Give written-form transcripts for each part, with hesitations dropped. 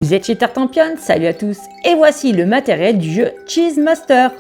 Vous êtes chez Tartampion, salut à tous, et voici le matériel du jeu Cheese Master.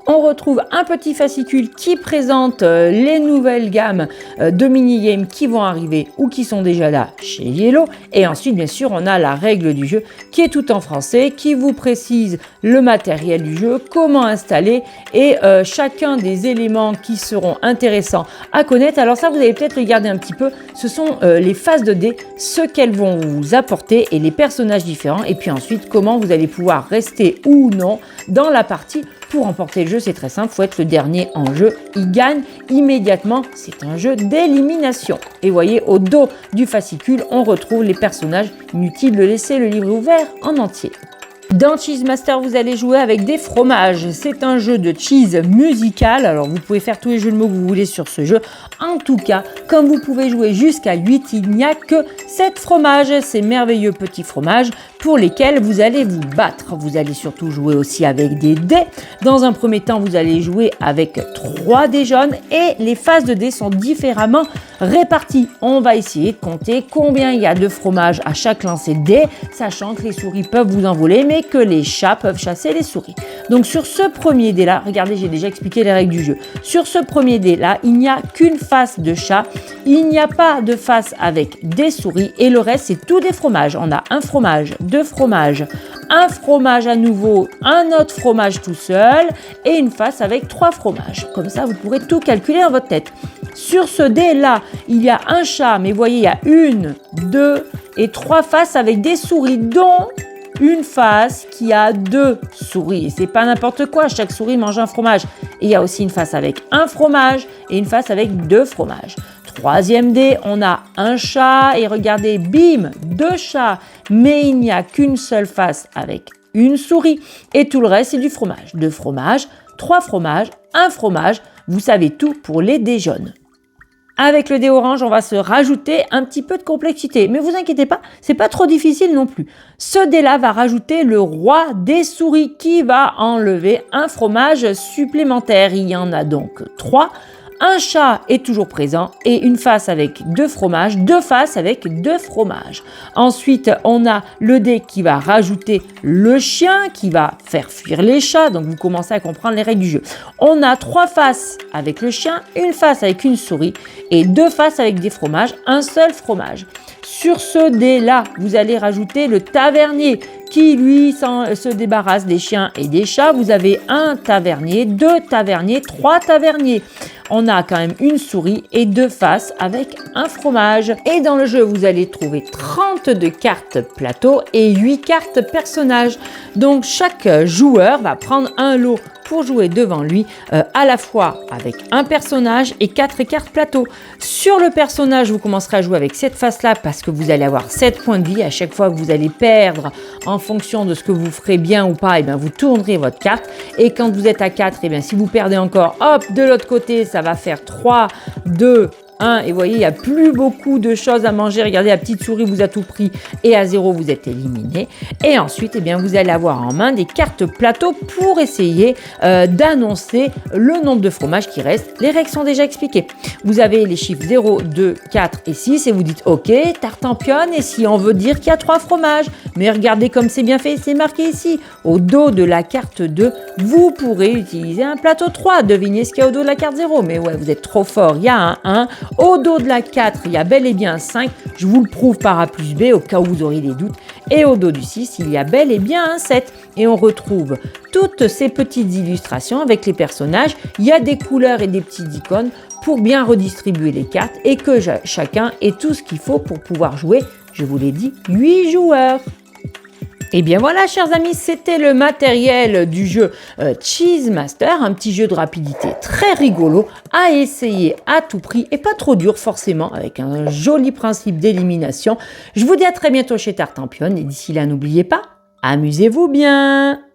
On retrouve un petit fascicule qui présente les nouvelles gammes de mini-games qui vont arriver ou qui sont déjà là chez Yellow. Et ensuite, bien sûr, on a la règle du jeu qui est tout en français, qui vous précise le matériel du jeu, comment installer et chacun des éléments qui seront intéressants à connaître. Alors ça, vous allez peut-être regarder un petit peu, ce sont les phases de dés, ce qu'elles vont vous apporter et les personnages différents. Et puis ensuite, comment vous allez pouvoir rester ou non dans la partie. Pour remporter le jeu, c'est très simple, il faut être le dernier en jeu, il gagne immédiatement, c'est un jeu d'élimination. Et voyez, au dos du fascicule, on retrouve les personnages, inutile de laisser le livre ouvert en entier. Dans Cheese Master, vous allez jouer avec des fromages. C'est un jeu de cheese musical. Alors, vous pouvez faire tous les jeux de mots que vous voulez sur ce jeu. En tout cas, comme vous pouvez jouer jusqu'à 8, il n'y a que 7 fromages. Ces merveilleux petits fromages pour lesquels vous allez vous battre. Vous allez surtout jouer aussi avec des dés. Dans un premier temps, vous allez jouer avec 3 dés jaunes et les phases de dés sont différemment réparties. On va essayer de compter combien il y a de fromages à chaque lancer de dés, sachant que les souris peuvent vous envoler, mais que les chats peuvent chasser les souris. Donc sur ce premier dé là, regardez, j'ai déjà expliqué les règles du jeu. Sur ce premier dé là, il n'y a qu'une face de chat, il n'y a pas de face avec des souris et le reste c'est tout des fromages. On a un fromage, 2 fromages, un fromage à nouveau, un autre fromage tout seul et une face avec 3 fromages. Comme ça, vous pourrez tout calculer dans votre tête. Sur ce dé là, il y a un chat, mais voyez, il y a 1, 2 et 3 faces avec des souris, dont une face qui a 2 souris. Et c'est pas n'importe quoi, chaque souris mange un fromage. Et il y a aussi une face avec un fromage et une face avec 2 fromages. Troisième dé, on a un chat et regardez, bim, 2 chats. Mais il n'y a qu'une seule face avec une souris. Et tout le reste, c'est du fromage. 2 fromages, 3 fromages, 1 fromage. Vous savez tout pour les dés jaunes. Avec le dé orange, on va se rajouter un petit peu de complexité. Mais vous inquiétez pas, c'est pas trop difficile non plus. Ce dé-là va rajouter le roi des souris qui va enlever un fromage supplémentaire. Il y en a donc 3. Un chat est toujours présent et une face avec 2 fromages, 2 faces avec 2 fromages. Ensuite, on a le dé qui va rajouter le chien qui va faire fuir les chats. Donc, vous commencez à comprendre les règles du jeu. On a 3 faces avec le chien, une face avec une souris et 2 faces avec des fromages, un seul fromage. Sur ce dé-là, vous allez rajouter le tavernier qui, lui, se débarrasse des chiens et des chats. Vous avez un tavernier, 2 taverniers, 3 taverniers. On a quand même une souris et 2 faces avec un fromage. Et dans le jeu, vous allez trouver 32 cartes plateau et 8 cartes personnages. Donc, chaque joueur va prendre un lot pour jouer devant lui à la fois avec un personnage et 4 cartes plateau. Sur le personnage, vous commencerez à jouer avec cette face-là parce que vous allez avoir 7 points de vie. À chaque fois que vous allez perdre en fonction de ce que vous ferez bien ou pas, et bien vous tournerez votre carte. Et quand vous êtes à 4, et bien si vous perdez encore, hop, de l'autre côté, ça va faire 3, 2, 1, et vous voyez, il n'y a plus beaucoup de choses à manger. Regardez, la petite souris vous a tout pris et à 0, vous êtes éliminé. Et ensuite, eh bien, vous allez avoir en main des cartes plateau pour essayer d'annoncer le nombre de fromages qui restent. Les règles sont déjà expliquées. Vous avez les chiffres 0, 2, 4 et 6 et vous dites OK, Tartampion, et si on veut dire qu'il y a 3 fromages. Mais regardez comme c'est bien fait, c'est marqué ici. Au dos de la carte 2, vous pourrez utiliser un plateau 3. Devinez ce qu'il y a au dos de la carte 0. Mais ouais, vous êtes trop fort, il y a un 1. Au dos de la 4, il y a bel et bien un 5. Je vous le prouve par A plus B au cas où vous auriez des doutes. Et au dos du 6, il y a bel et bien un 7. Et on retrouve toutes ces petites illustrations avec les personnages. Il y a des couleurs et des petites icônes pour bien redistribuer les cartes et que chacun ait tout ce qu'il faut pour pouvoir jouer, je vous l'ai dit, 8 joueurs. Et bien voilà, chers amis, c'était le matériel du jeu Cheese Master, un petit jeu de rapidité très rigolo à essayer à tout prix et pas trop dur forcément, avec un joli principe d'élimination. Je vous dis à très bientôt chez Tartampion et d'ici là, n'oubliez pas, amusez-vous bien!